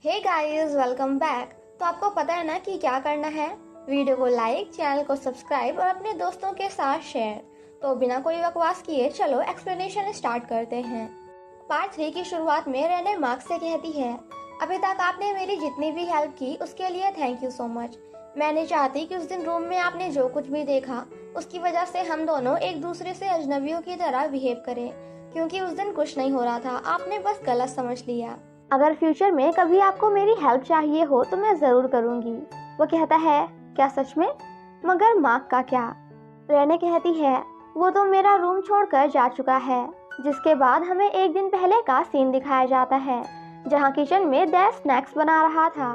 Hey guys, welcome back. तो आपको पता है ना कि क्या करना है। वीडियो को लाइक, चैनल को सब्सक्राइब और अपने दोस्तों के साथ शेयर। तो बिना कोई बकवास किए चलो एक्सप्लेनेशन स्टार्ट करते हैं। पार्ट 3 की शुरुआत में रेने मार्क से कहती है, अभी तक आपने मेरी जितनी भी हेल्प की उसके लिए थैंक यू सो मच। मैं नहीं चाहती कि उस दिन रूम में आपने जो कुछ भी देखा उसकी वजह से हम दोनों एक दूसरे से अजनबियों की तरह बिहेव करें, क्योंकि उस दिन कुछ नहीं हो रहा था, आपने बस गलत समझ लिया। अगर फ्यूचर में कभी आपको मेरी हेल्प चाहिए हो तो मैं ज़रूर करूँगी। वो कहता है, क्या सच में? मगर मार्क का क्या? रेने कहती है, वो तो मेरा रूम छोड़कर जा चुका है। जिसके बाद हमें एक दिन पहले का सीन दिखाया जाता है जहाँ किचन में दैश स्नैक्स बना रहा था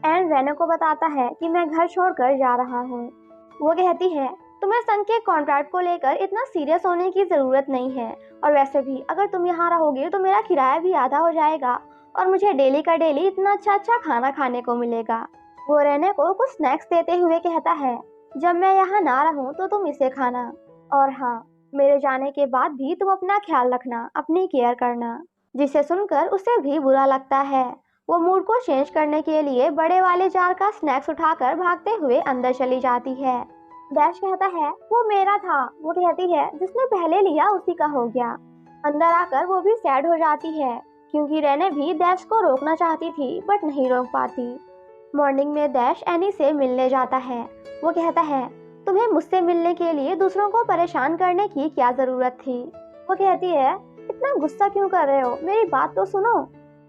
एंड रेने को बताता है कि मैं घर छोड़कर जा रहा हूँ। वो कहती है, तुम्हें संघ के कॉन्ट्रैक्ट को लेकर इतना सीरियस होने की ज़रूरत नहीं है, और वैसे भी अगर तुम यहाँ रहोगे तो मेरा किराया भी आधा हो जाएगा और मुझे डेली का डेली इतना अच्छा अच्छा खाना खाने को मिलेगा। वो रेने को कुछ स्नैक्स देते हुए कहता है, जब मैं यहाँ ना रहूँ तो तुम इसे खाना, और हाँ, मेरे जाने के बाद भी तुम अपना ख्याल रखना, अपनी केयर करना। जिसे सुनकर उसे भी बुरा लगता है। वो मूड को चेंज करने के लिए बड़े वाले जार का स्नैक्स उठाकर भागते हुए अंदर चली जाती है। डैश कहता है, वो मेरा था। वो कहती है, जिसने पहले लिया उसी का हो गया। अंदर आकर वो भी सैड हो जाती है, क्योंकि रेने भी डैश को रोकना चाहती थी बट नहीं रोक पाती। मॉर्निंग में डैश एनी से मिलने जाता है। वो कहता है, तुम्हें मुझसे मिलने के लिए दूसरों को परेशान करने की क्या जरूरत थी? वो कहती है, इतना गुस्सा क्यों कर रहे हो, मेरी बात तो सुनो।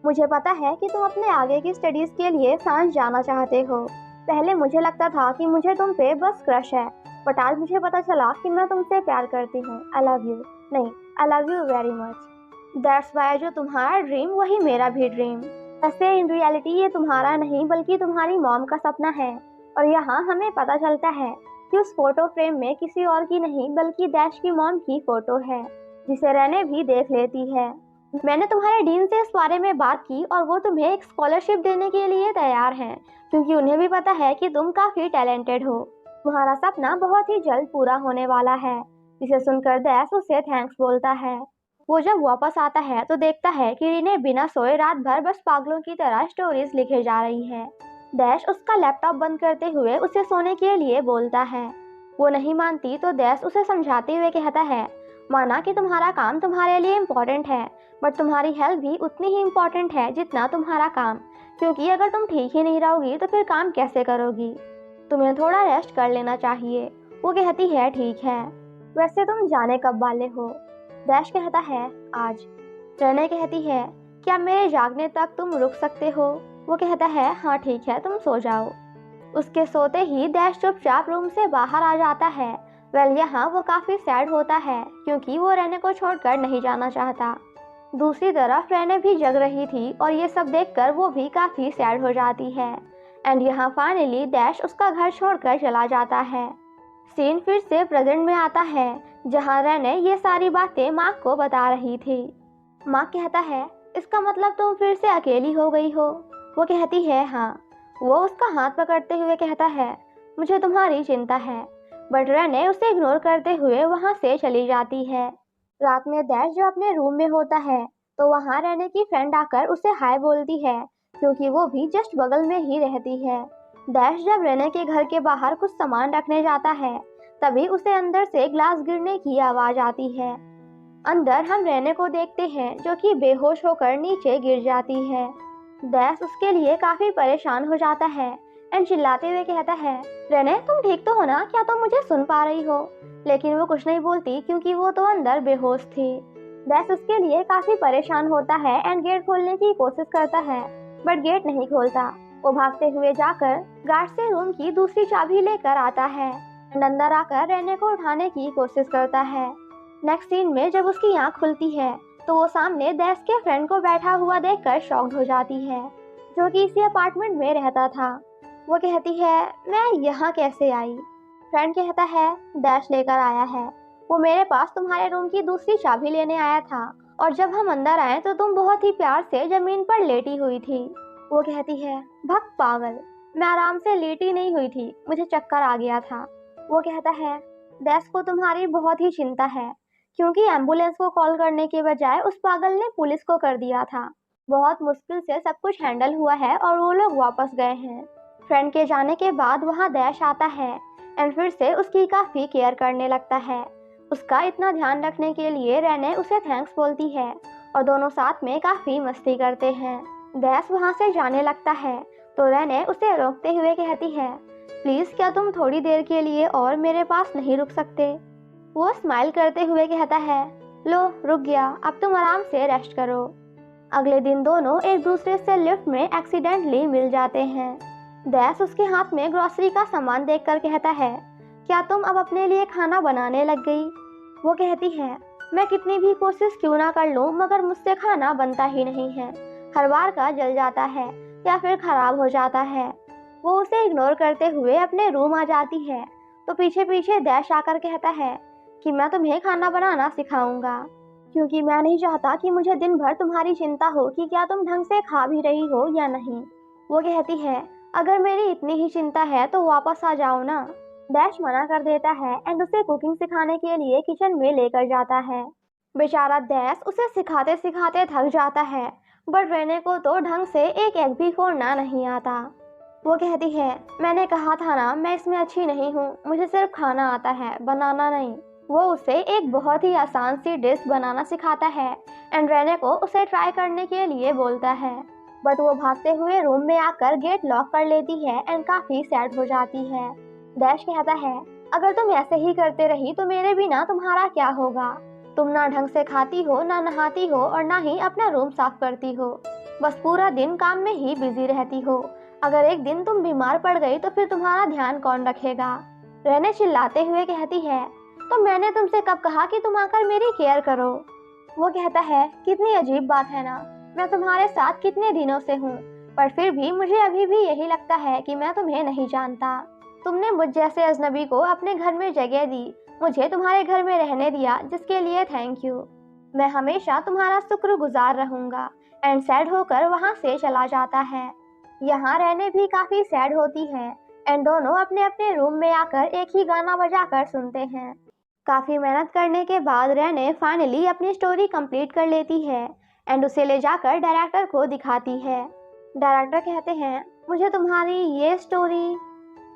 मुझे पता है कि तुम अपने आगे की स्टडीज के लिए फ्रांस जाना चाहते हो। पहले मुझे लगता था कि मुझे तुम पे बस क्रश है, बट आज मुझे पता चला कि मैं तुमसे प्यार करती हूँ। आई लव यू, नहीं, I love you very much. That's why जो तुम्हारा ड्रीम वही मेरा भी ड्रीम। वैसे इन रियलिटी ये तुम्हारा नहीं बल्कि तुम्हारी मॉम का सपना है, और यहाँ हमें पता चलता है कि उस फोटो फ्रेम में किसी और की नहीं बल्कि डैश की मॉम की फोटो है, जिसे रेने भी देख लेती है। मैंने तुम्हारे डीन से इस बारे में बात की और वो तुम्हें एक स्कॉलरशिप देने के लिए तैयार हैं, क्योंकि उन्हें भी पता है कि तुम काफी टैलेंटेड हो। तुम्हारा सपना बहुत ही जल्द पूरा होने वाला है। जिसे सुनकर डैश उसे थैंक्स बोलता है। वो जब वापस आता है तो देखता है कि रीने बिना सोए रात भर बस पागलों की तरह स्टोरीज लिखे जा रही है। डैश उसका लैपटॉप बंद करते हुए उसे सोने के लिए बोलता है। वो नहीं मानती तो डैश उसे समझाते हुए कहता है, माना कि तुम्हारा काम तुम्हारे लिए इम्पोर्टेंट है, बट तुम्हारी हेल्थ भी उतनी ही इम्पोर्टेंट है जितना तुम्हारा काम, क्योंकि अगर तुम ठीक ही नहीं रहोगी तो फिर काम कैसे करोगी? तुम्हें थोड़ा रेस्ट कर लेना चाहिए। वो कहती है, ठीक है, वैसे तुम जाने कब वाले हो? डैश कहता है, आज। रेने कहती है, क्या मेरे जागने तक तुम रुक सकते हो? वो कहता है, हाँ ठीक है, तुम सो जाओ। उसके सोते ही डैश चुपचाप रूम से बाहर आ जाता है। यहाँ वो काफी सैड होता है, क्योंकि वो रेने को छोड़कर नहीं जाना चाहता। दूसरी तरफ रेने भी जग रही थी और ये सब देखकर वो भी काफी सैड हो जाती है। एंड यहाँ फाइनली डैश उसका घर छोड़कर चला जाता है। सीन फिर से प्रेजेंट में आता है, जहाँ रेने ये सारी बातें मार्क को बता रही थी। मार्क कहता है, इसका मतलब तुम फिर से अकेली हो गई हो? वो कहती है, हाँ। वो उसका हाथ पकड़ते हुए कहता है, मुझे तुम्हारी चिंता है, बट रेने उसे इग्नोर करते हुए वहाँ से चली जाती है। रात में डैश जो अपने रूम में होता है तो वहाँ रेने की फ्रेंड आकर उसे हाय बोलती है, क्योंकि वो भी जस्ट बगल में ही रहती है। डैश जब रेने के घर के बाहर कुछ सामान रखने जाता है तभी उसे अंदर से ग्लास गिरने की आवाज आती है। अंदर हम रेने को देखते हैं जो कि बेहोश होकर नीचे गिर जाती है। डैश उसके लिए काफी परेशान हो जाता है एंड चिल्लाते हुए कहता है, रेने तुम ठीक तो हो ना? क्या तुम मुझे सुन पा रही हो? लेकिन वो कुछ नहीं बोलती क्योंकि वो तो अंदर बेहोश थी। डैश उसके लिए काफी परेशान होता है एंड गेट खोलने की कोशिश करता है, बट गेट नहीं खोलता। वो भागते हुए जाकर गार्ड से रूम की दूसरी चाबी लेकर आता है एंड अंदर आकर रेने को उठाने की कोशिश करता है। नेक्स्ट सीन में जब उसकी आंख खुलती है तो वो सामने डैश के फ्रेंड को बैठा हुआ देखकर शॉक्ड हो जाती है, जो कि इसी अपार्टमेंट में रहता था। वो कहती है, मैं यहाँ कैसे आई? फ्रेंड कहता है, डैश लेकर आया है। वो मेरे पास तुम्हारे रूम की दूसरी चाबी लेने आया था, और जब हम अंदर आए तो तुम बहुत ही प्यार से जमीन पर लेटी हुई थी। वो कहती है, भग पागल, मैं आराम से लेटी नहीं हुई थी, मुझे चक्कर आ गया था। वो कहता है, डैश को तुम्हारी बहुत ही चिंता है, क्योंकि एम्बुलेंस को कॉल करने के बजाय उस पागल ने पुलिस को कर दिया था। बहुत मुश्किल से सब कुछ हैंडल हुआ है और वो लोग वापस गए हैं। फ्रेंड के जाने के बाद वहाँ डैश आता है एंड फिर से उसकी काफ़ी केयर करने लगता है। उसका इतना ध्यान रखने के लिए रेने उसे थैंक्स बोलती है और दोनों साथ में काफ़ी मस्ती करते हैं। डैश वहाँ से जाने लगता है तो रेने उसे रोकते हुए कहती है, प्लीज़ क्या तुम थोड़ी देर के लिए और मेरे पास नहीं रुक सकते? वो स्माइल करते हुए कहता है, लो रुक गया, अब तुम आराम से रेस्ट करो। अगले दिन दोनों एक दूसरे से लिफ्ट में एक्सीडेंटली मिल जाते हैं। डैश उसके हाथ में ग्रोसरी का सामान देखकर कहता है, क्या तुम अब अपने लिए खाना बनाने लग गई? वो कहती है, मैं कितनी भी कोशिश क्यों ना कर लूं मगर मुझसे खाना बनता ही नहीं है। हर बार का जल जाता है या फिर खराब हो जाता है। वो उसे इग्नोर करते हुए अपने रूम आ जाती है तो पीछे पीछे डैश आकर कहता है कि मैं तुम्हें खाना बनाना सिखाऊंगा, क्योंकि मैं नहीं चाहता कि मुझे दिन भर तुम्हारी चिंता हो कि क्या तुम ढंग से खा भी रही हो या नहीं। वो कहती है, अगर मेरी इतनी ही चिंता है तो वापस आ जाओ ना। डैश मना कर देता है एंड उसे कुकिंग सिखाने के लिए किचन में लेकर जाता है। बेचारा डैश उसे सिखाते सिखाते थक जाता है बट रेने को तो ढंग से एक एग भी फोड़ना नहीं आता। वो कहती है, मैंने कहा था ना मैं इसमें अच्छी नहीं हूँ, मुझे सिर्फ खाना आता है, बनाना नहीं। वो उसे एक बहुत ही आसान सी डिश बनाना सिखाता है एंड रेने को उसे ट्राई करने के लिए बोलता है बट वो भागते हुए रूम में आकर गेट लॉक कर लेती है एंड काफी सैड हो जाती है। डैश कहता है, अगर तुम ऐसे ही करते रही तो मेरे बिना तुम्हारा क्या होगा? तुम ना ढंग से खाती हो, ना नहाती हो और ना ही अपना रूम साफ करती हो, बस पूरा दिन काम में ही बिजी रहती हो। अगर एक दिन तुम बीमार पड़ गई तो फिर तुम्हारा ध्यान कौन रखेगा? रेने चिल्लाते हुए कहती है, तो मैंने तुमसे कब कहा कि तुम आकर मेरी केयर करो? वो कहता है, कितनी अजीब बात है ना, मैं तुम्हारे साथ कितने दिनों से हूँ पर फिर भी मुझे अभी भी यही लगता है कि मैं तुम्हें नहीं जानता। तुमने मुझ जैसे अजनबी को अपने घर में जगह दी, मुझे तुम्हारे घर में रहने दिया, जिसके लिए थैंक यू। मैं हमेशा तुम्हारा शुक्रगुजार रहूंगा। एंड सैड होकर वहाँ से चला जाता है। यहाँ रहने भी काफी सैड होती है एंड दोनों अपने अपने रूम में आकर एक ही गाना बजाकर सुनते हैं। काफी मेहनत करने के बाद रेने फाइनली अपनी स्टोरी कंप्लीट कर लेती है एंड उसे ले जाकर डायरेक्टर को दिखाती है। डायरेक्टर कहते हैं, मुझे तुम्हारी ये स्टोरी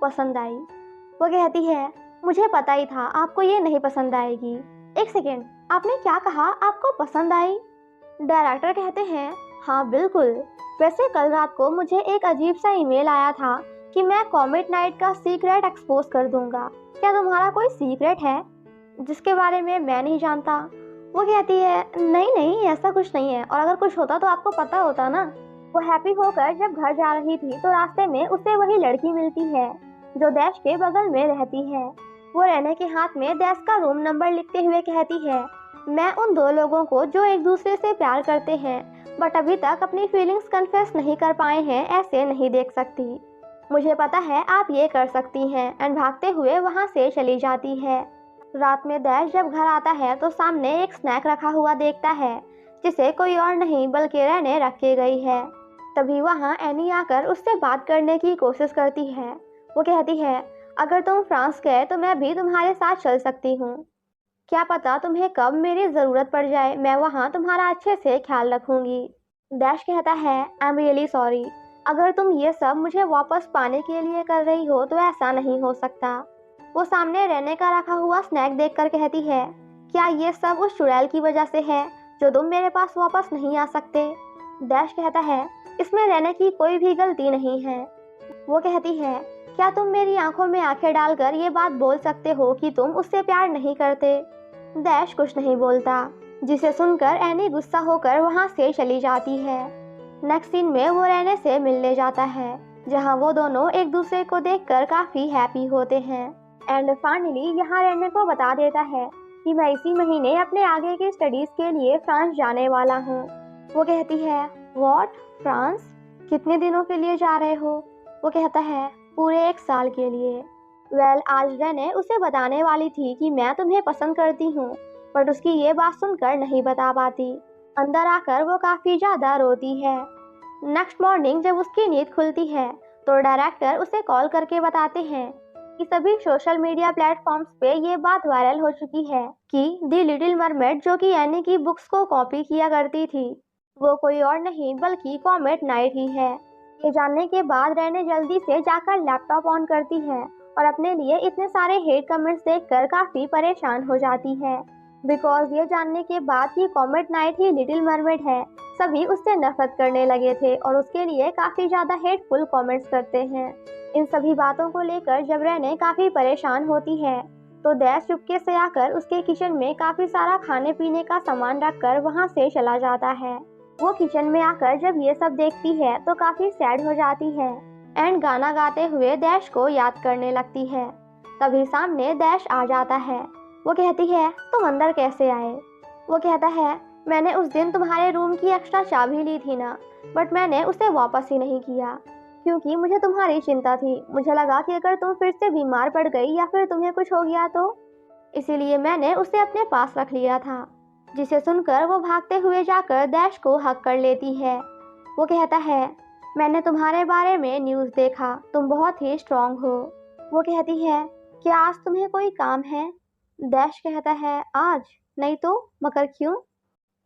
पसंद आई। वो कहती है, मुझे पता ही था आपको ये नहीं पसंद आएगी। एक सेकेंड, आपने क्या कहा, आपको पसंद आई? डायरेक्टर कहते हैं, हाँ बिल्कुल। वैसे कल रात को मुझे एक अजीब सा ईमेल आया था कि मैं कॉमेट नाइट का सीक्रेट एक्सपोज कर दूंगा। क्या तुम्हारा कोई सीक्रेट है जिसके बारे में मैं नहीं जानता? वो कहती है, नहीं नहीं ऐसा कुछ नहीं है, और अगर कुछ होता तो आपको पता होता ना। वो हैप्पी होकर जब घर जा रही थी तो रास्ते में उसे वही लड़की मिलती है जो डैश के बगल में रहती है। वो रेने के हाथ में डैश का रूम नंबर लिखते हुए कहती है, मैं उन दो लोगों को जो एक दूसरे से प्यार करते हैं बट अभी तक अपनी फीलिंग्स कन्फेस नहीं कर पाए हैं ऐसे नहीं देख सकती। मुझे पता है आप ये कर सकती हैं। एंड भागते हुए वहाँ से चली जाती है। रात में डैश जब घर आता है तो सामने एक स्नैक रखा हुआ देखता है जिसे कोई और नहीं बल्कि रेने रख के गई है। तभी वहाँ एनी आकर उससे बात करने की कोशिश करती है। वो कहती है, अगर तुम फ्रांस गए तो मैं भी तुम्हारे साथ चल सकती हूँ। क्या पता तुम्हें कब मेरी ज़रूरत पड़ जाए, मैं वहाँ तुम्हारा अच्छे से ख्याल रखूँगी। डैश कहता है, आई एम रियली सॉरी, अगर तुम ये सब मुझे वापस पाने के लिए कर रही हो तो ऐसा नहीं हो सकता। वो सामने रहने का रखा हुआ स्नैक देखकर कहती है, क्या ये सब उस चुड़ैल की वजह से है जो तुम मेरे पास वापस नहीं आ सकते? डैश कहता है, इसमें रहने की कोई भी गलती नहीं है। वो कहती है, क्या तुम मेरी आंखों में आंखें डालकर ये बात बोल सकते हो कि तुम उससे प्यार नहीं करते? डैश कुछ नहीं बोलता, जिसे सुनकर एनी गुस्सा होकर वहाँ से चली जाती है। नेक्स्ट सीन में वो रहने से मिलने जाता है जहाँ वो दोनों एक दूसरे को देखकर काफी हैप्पी होते हैं। एंड फाइनली यहाँ रहने को बता देता है कि मैं इसी महीने अपने आगे की स्टडीज के लिए फ्रांस जाने वाला हूँ। वो कहती है, व्हाट, फ्रांस? कितने दिनों के लिए जा रहे हो? वो कहता है, पूरे 1 साल के लिए। आज रेने उसे बताने वाली थी कि मैं तुम्हें पसंद करती हूँ बट उसकी ये बात सुनकर नहीं बता पाती। अंदर आकर वो काफी ज्यादा रोती है। नेक्स्ट मॉर्निंग जब उसकी नींद खुलती है तो डायरेक्टर उसे कॉल करके बताते हैं कि सभी सोशल मीडिया प्लेटफॉर्म्स पे ये बात वायरल हो चुकी है कि दी लिटिल मरमेड, जो कि एनी की बुक्स को कॉपी किया करती थी, वो कोई और नहीं बल्कि कॉमेट नाइट ही है। ये जानने के बाद रेने जल्दी से जाकर लैपटॉप ऑन करती है और अपने लिए इतने सारे हेट कमेंट्स देखकर काफी परेशान हो जाती है। बिकॉज ये जानने के बाद कि कॉमेट नाइट ही लिटिल मरमेड है, सभी उससे नफरत करने लगे थे और उसके लिए काफी ज्यादा हेटफुल कमेंट्स करते हैं। इन सभी बातों को लेकर जब रेने काफी परेशान होती है तो डैश चुपके से आकर उसके किचन में काफी सारा खाने पीने का सामान रखकर वहां से चला जाता है। वो किचन में आकर जब ये सब देखती है तो काफी सैड हो जाती है एंड गाना गाते हुए डैश को याद करने लगती है। तभी सामने डैश आ जाता है। वो कहती है, तुम अंदर कैसे आए? वो कहता है, मैंने उस दिन तुम्हारे रूम की एक्स्ट्रा चाबी ली थी ना, बट मैंने उसे वापस ही नहीं किया क्योंकि मुझे तुम्हारी चिंता थी। मुझे लगा कि अगर तुम फिर से बीमार पड़ गई या फिर तुम्हें कुछ हो गया तो इसीलिए मैंने उसे अपने पास रख लिया था। जिसे सुनकर वो भागते हुए जाकर डैश को हक कर लेती है। वो कहता है, मैंने तुम्हारे बारे में न्यूज़ देखा, तुम बहुत ही स्ट्रांग हो। वो कहती है, क्या आज तुम्हें कोई काम है? डैश कहता है, आज नहीं तो मगर क्यों?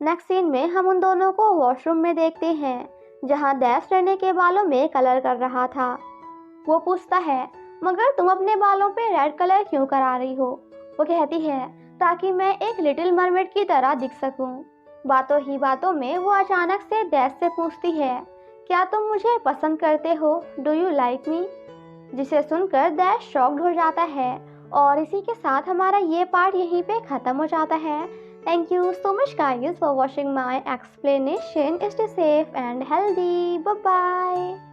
नेक्स्ट सीन में हम उन दोनों को वॉशरूम में देखते हैं जहां डैश रेने के बालों में कलर कर रहा था। वो पूछता है, मगर तुम अपने बालों पे रेड कलर क्यों करा रही हो? वो कहती है, ताकि मैं एक लिटिल मरमेड की तरह दिख सकूं। बातों ही बातों में वो अचानक से डैश से पूछती है, क्या तुम मुझे पसंद करते हो? Do you like me? जिसे सुनकर डैश शॉक्ड हो जाता है और इसी के साथ हमारा ये पार्ट यहीं पे खत्म हो जाता है। Thank you so much guys for watching my explanation. Stay safe and healthy. Bye bye.